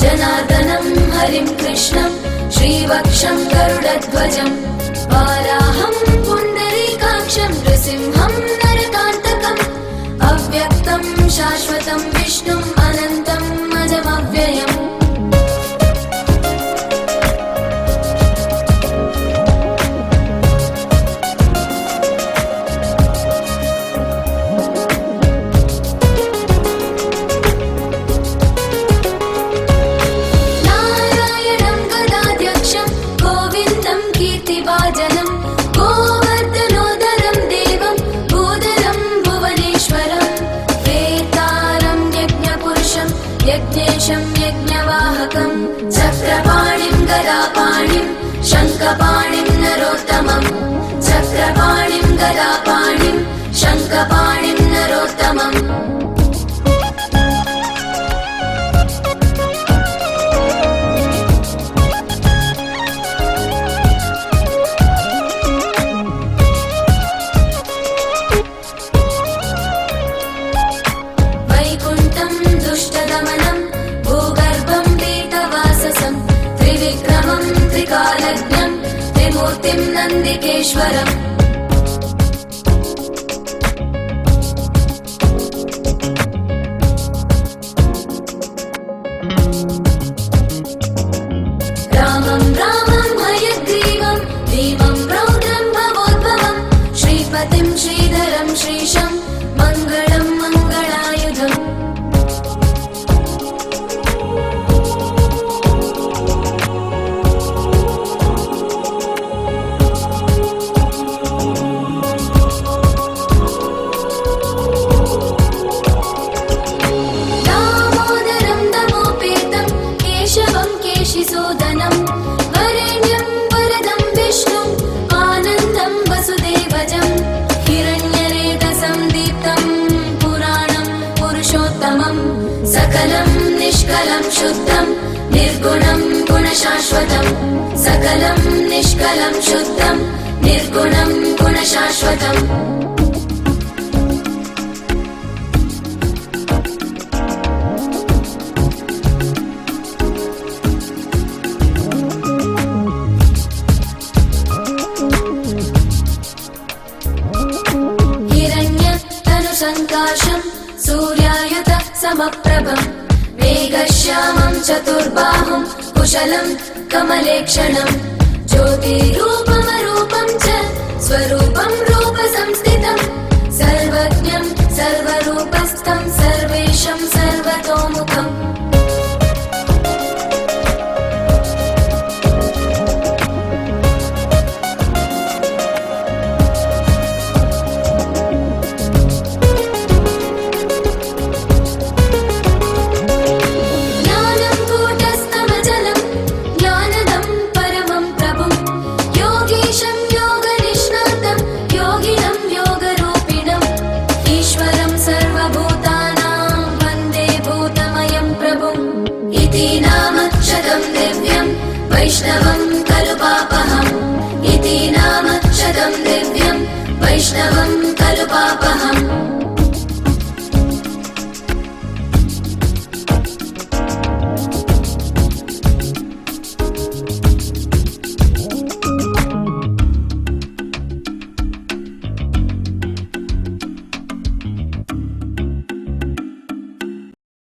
जनार्दनं हरिं कृष्णं श्रीवक्षं गरुडध्वजं वाराहं पुण्डरीकाक्षं नृसिंहं नरकान्तकम् अव्यक्तं शाश्वतं विष्णुम् अनन्तम् अजमव्ययम् यज्ञवाहकं चक्रपाणिं गदापाणिं शङ्खपाणिं नरोत्तमं चक्रपाणिं गदापाणिं शङ्खपाणिं नरोत्तमम् वैकुण्ठं दुष्टदमनं भूगर्भं पीतवाससं त्रिविक्रमं त्रिकालज्ञं त्रिमूर्तिं नन्दिकेश्वरम् रामं रामं हयग्रीवं भीमं रौद्रं भवोद्भवं श्रीपतिं श्रीधरं श्रीशं मङ्गलं मङ्गलायुधम् दामोदरं दमोपेतं केशवं केशिसूदनं वरेण्यं वरदं विष्णुम् आनन्दं वसुदेवजं हिरण्यरेतसं दीप्तं पुराणं पुरुषोत्तमं सकलं निष्कलं शुद्धं निर्गुणं गुणशाश्वतं सकलं निष्कलं शुद्धं निर्गुणं गुणशाश्वतम् हिरण्यतनुसङ्काशं सूर्यायुध समप्रभं मेघश्यामं चतुर्बाहुं कुशलं कमलेक्षणं ज्योतिरूपमरूपं च स्वरूपं रूपसंस्थितं सर्वज्ञं सर्वरूपस्थं सर्वेशं सर्वतोमुखम् वैष्णवं